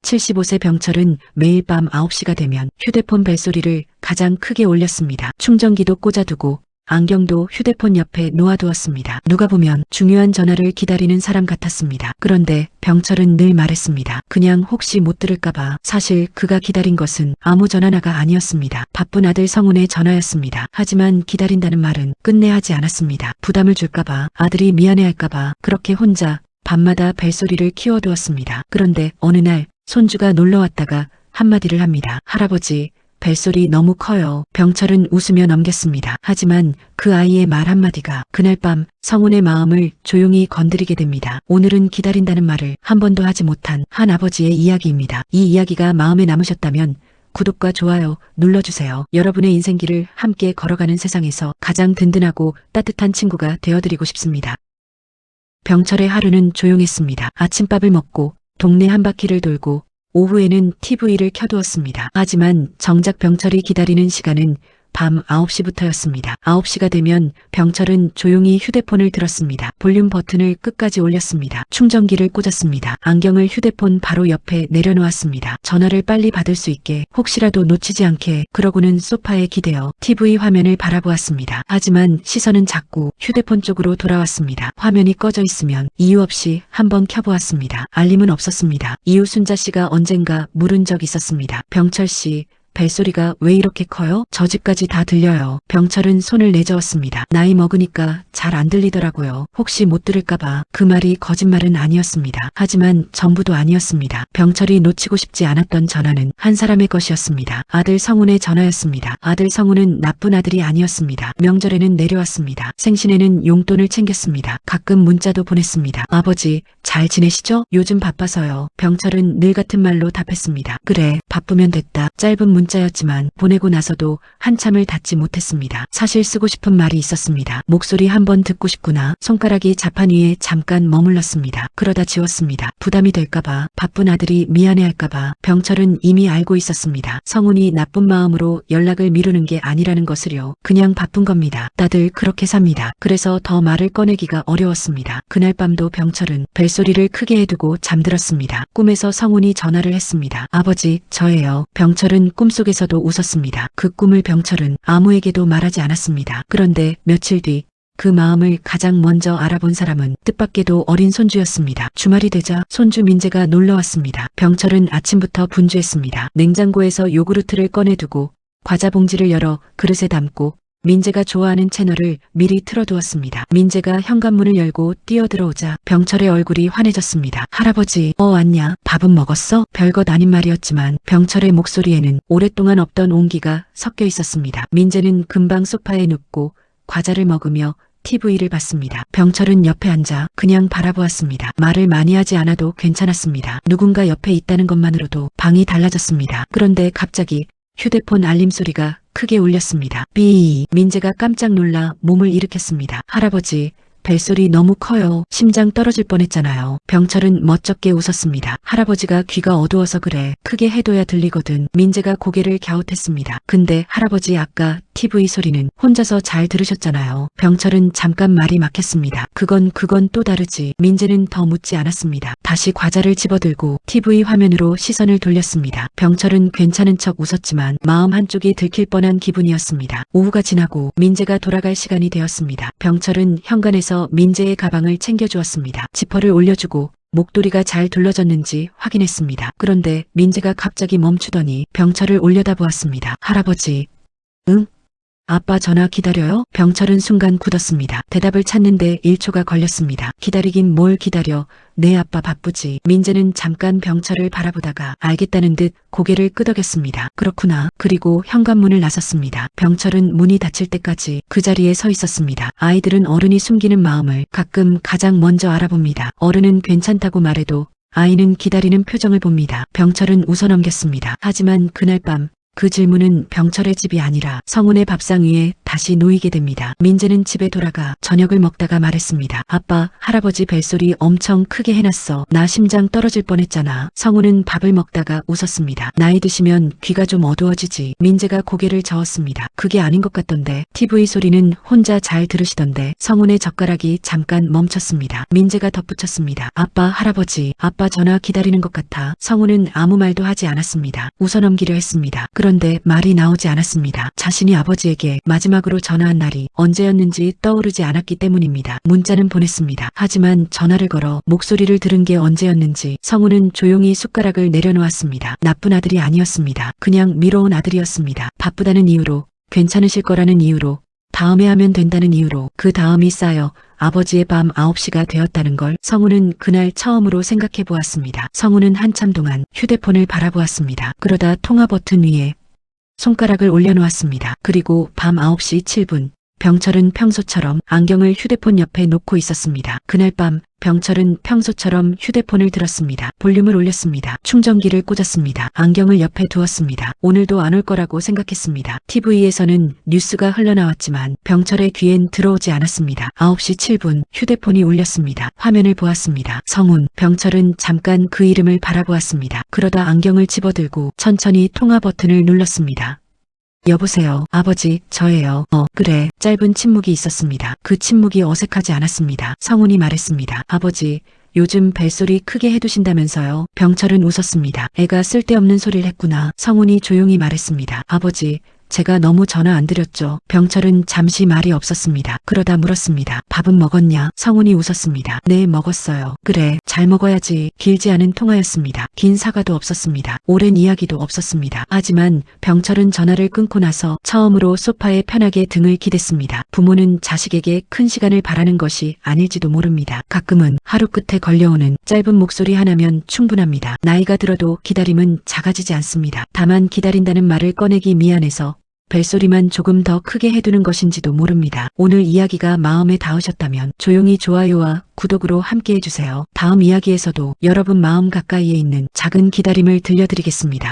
75세 병철은 매일 밤 9시가 되면 휴대폰 벨소리를 가장 크게 올렸습니다. 충전기도 꽂아두고 안경도 휴대폰 옆에 놓아두었습니다. 누가 보면 중요한 전화를 기다리는 사람 같았습니다. 그런데 병철은 늘 말했습니다. 그냥 혹시 못 들을까봐. 사실 그가 기다린 것은 아무 전화가 아니었습니다. 바쁜 아들 성훈의 전화였습니다. 하지만 기다린다는 말은 끝내 하지 않았습니다. 부담을 줄까봐, 아들이 미안해할까봐 그렇게 혼자 밤마다 벨소리를 키워두었습니다. 그런데 어느 날 손주가 놀러왔다가 한마디를 합니다. 할아버지, 벨소리 너무 커요. 병철은 웃으며 넘겼습니다. 하지만 그 아이의 말 한마디가 그날 밤 성훈의 마음을 조용히 건드리게 됩니다. 오늘은 기다린다는 말을 한 번도 하지 못한 한 아버지의 이야기입니다. 이 이야기가 마음에 남으셨다면 구독과 좋아요 눌러주세요. 여러분의 인생길을 함께 걸어가는 세상에서 가장 든든하고 따뜻한 친구가 되어드리고 싶습니다. 병철의 하루는 조용했습니다. 아침밥을 먹고 동네 한 바퀴를 돌고 오후에는 TV를 켜두었습니다. 하지만 정작 병철이 기다리는 시간은 밤 9시부터였습니다. 9시가 되면 병철은 조용히 휴대폰을 들었습니다. 볼륨 버튼을 끝까지 올렸습니다. 충전기를 꽂았습니다. 안경을 휴대폰 바로 옆에 내려놓았습니다. 전화를 빨리 받을 수 있게, 혹시라도 놓치지 않게. 그러고는 소파에 기대어 TV 화면을 바라보았습니다. 하지만 시선은 자꾸 휴대폰 쪽으로 돌아왔습니다. 화면이 꺼져 있으면 이유 없이 한번 켜보았습니다. 알림은 없었습니다. 이웃 순자 씨가 언젠가 물은 적 있었습니다. 병철 씨, 벨소리가 왜 이렇게 커요? 저 집까지 다 들려요. 병철은 손을 내저었습니다. 나이 먹으니까 잘 안 들리더라고요. 혹시 못 들을까봐. 그 말이 거짓말은 아니었습니다. 하지만 전부도 아니었습니다. 병철이 놓치고 싶지 않았던 전화는 한 사람의 것이었습니다. 아들 성훈의 전화였습니다. 아들 성훈은 나쁜 아들이 아니었습니다. 명절에는 내려왔습니다. 생신에는 용돈을 챙겼습니다. 가끔 문자도 보냈습니다. 아버지, 잘 지내시죠? 요즘 바빠서요. 병철은 늘 같은 말로 답했습니다. 그래, 바쁘면 됐다. 짧은 문자였지만 보내고 나서도 한참을 닫지 못했습니다. 사실 쓰고 싶은 말이 있었습니다. 목소리 한번 듣고 싶구나. 손가락이 자판 위에 잠깐 머물렀습니다. 그러다 지웠습니다. 부담이 될까봐, 바쁜 아들이 미안해할까봐. 병철은 이미 알고 있었습니다. 성훈이 나쁜 마음으로 연락을 미루는 게 아니라는 것을요. 그냥 바쁜 겁니다. 다들 그렇게 삽니다. 그래서 더 말을 꺼내기가 어려웠습니다. 그날 밤도 병철은 벨소리를 크게 해두고 잠들었습니다. 꿈에서 성훈이 전화를 했습니다. 아버지, 저예요. 병철은 꿈속에서도 웃었습니다. 그 꿈을 병철은 아무에게도 말하지 않았습니다. 그런데 며칠 뒤 그 마음을 가장 먼저 알아본 사람은 뜻밖에도 어린 손주였습니다. 주말이 되자 손주 민재가 놀러왔습니다. 병철은 아침부터 분주했습니다. 냉장고에서 요구르트를 꺼내두고 과자 봉지를 열어 그릇에 담고 민재가 좋아하는 채널을 미리 틀어두었습니다. 민재가 현관문을 열고 뛰어들어오자 병철의 얼굴이 환해졌습니다. 할아버지, 왔냐? 밥은 먹었어? 별것 아닌 말이었지만 병철의 목소리에는 오랫동안 없던 온기가 섞여 있었습니다. 민재는 금방 소파에 눕고 과자를 먹으며 TV를 봤습니다. 병철은 옆에 앉아 그냥 바라보았습니다. 말을 많이 하지 않아도 괜찮았습니다. 누군가 옆에 있다는 것만으로도 방이 달라졌습니다. 그런데 갑자기 휴대폰 알림 소리가 크게 울렸습니다. 삐. 민재가 깜짝 놀라 몸을 일으켰습니다. 할아버지, 벨소리 너무 커요. 심장 떨어질 뻔했잖아요. 병철은 멋쩍게 웃었습니다. 할아버지가 귀가 어두워서 그래. 크게 해둬야 들리거든. 민재가 고개를 갸웃했습니다. 근데 할아버지 아까 TV 소리는 혼자서 잘 들으셨잖아요. 병철은 잠깐 말이 막혔습니다. 그건 또 다르지. 민재는 더 묻지 않았습니다. 다시 과자를 집어들고 TV 화면으로 시선을 돌렸습니다. 병철은 괜찮은 척 웃었지만 마음 한쪽이 들킬 뻔한 기분이었습니다. 오후가 지나고 민재가 돌아갈 시간이 되었습니다. 병철은 현관에서 민재의 가방을 챙겨주었습니다. 지퍼를 올려주고 목도리가 잘 둘러졌는지 확인했습니다. 그런데 민재가 갑자기 멈추더니 병철을 올려다보았습니다. 할아버지. 응? 아빠 전화 기다려요? 병철은 순간 굳었습니다. 대답을 찾는데 1초가 걸렸습니다. 기다리긴 뭘 기다려. 내 아빠 바쁘지. 민재는 잠깐 병철을 바라보다가 알겠다는 듯 고개를 끄덕였습니다. 그렇구나. 그리고 현관문을 나섰습니다. 병철은 문이 닫힐 때까지 그 자리에 서 있었습니다. 아이들은 어른이 숨기는 마음을 가끔 가장 먼저 알아봅니다. 어른은 괜찮다고 말해도 아이는 기다리는 표정을 봅니다. 병철은 웃어넘겼습니다. 하지만 그날 밤 그 질문은 병철의 집이 아니라 성훈의 밥상 위에 다시 놓이게 됩니다. 민재는 집에 돌아가 저녁을 먹다가 말했습니다. 아빠, 할아버지 벨소리 엄청 크게 해놨어. 나 심장 떨어질 뻔했잖아. 성훈은 밥을 먹다가 웃었습니다. 나이 드시면 귀가 좀 어두워지지. 민재가 고개를 저었습니다. 그게 아닌 것 같던데. TV 소리는 혼자 잘 들으시던데. 성훈의 젓가락이 잠깐 멈췄습니다. 민재가 덧붙였습니다. 아빠, 할아버지, 아빠 전화 기다리는 것 같아. 성훈은 아무 말도 하지 않았습니다. 웃어넘기려 했습니다. 그런데 말이 나오지 않았습니다. 자신이 아버지에게 마지막으로 전화한 날이 언제였는지 떠오르지 않았기 때문입니다. 문자는 보냈습니다. 하지만 전화를 걸어 목소리를 들은 게 언제였는지 성훈은 조용히 숟가락을 내려놓았습니다. 나쁜 아들이 아니었습니다. 그냥 미워온 아들이었습니다. 바쁘다는 이유로, 괜찮으실 거라는 이유로, 다음에 하면 된다는 이유로 그 다음이 쌓여 아버지의 밤 9시가 되었다는 걸 성훈은 그날 처음으로 생각해 보았습니다. 성훈은 한참 동안 휴대폰을 바라보았습니다. 그러다 통화 버튼 위에 손가락을 올려놓았습니다. 그리고 밤 9시 7분 병철은 평소처럼 안경을 휴대폰 옆에 놓고 있었습니다. 그날 밤 병철은 평소처럼 휴대폰을 들었습니다. 볼륨을 올렸습니다. 충전기를 꽂았습니다. 안경을 옆에 두었습니다. 오늘도 안 올 거라고 생각했습니다. TV에서는 뉴스가 흘러나왔지만 병철의 귀엔 들어오지 않았습니다. 9시 7분 휴대폰이 울렸습니다. 화면을 보았습니다. 성훈. 병철은 잠깐 그 이름을 바라보았습니다. 그러다 안경을 집어들고 천천히 통화 버튼을 눌렀습니다. 여보세요. 아버지, 저예요. 그래. 짧은 침묵이 있었습니다. 그 침묵이 어색하지 않았습니다. 성훈이 말했습니다. 아버지, 요즘 벨소리 크게 해두신다면서요. 병철은 웃었습니다. 애가 쓸데없는 소리를 했구나. 성훈이 조용히 말했습니다. 아버지, 제가 너무 전화 안 드렸죠. 병철은 잠시 말이 없었습니다. 그러다 물었습니다. 밥은 먹었냐? 성훈이 웃었습니다. 네, 먹었어요. 그래, 잘 먹어야지. 길지 않은 통화였습니다. 긴 사과도 없었습니다. 오랜 이야기도 없었습니다. 하지만 병철은 전화를 끊고 나서 처음으로 소파에 편하게 등을 기댔습니다. 부모는 자식에게 큰 시간을 바라는 것이 아닐지도 모릅니다. 가끔은 하루 끝에 걸려오는 짧은 목소리 하나면 충분합니다. 나이가 들어도 기다림은 작아지지 않습니다. 다만 기다린다는 말을 꺼내기 미안해서 벨소리만 조금 더 크게 해두는 것인지도 모릅니다. 오늘 이야기가 마음에 닿으셨다면 조용히 좋아요와 구독으로 함께 해주세요. 다음 이야기에서도 여러분 마음 가까이에 있는 작은 기다림을 들려드리겠습니다.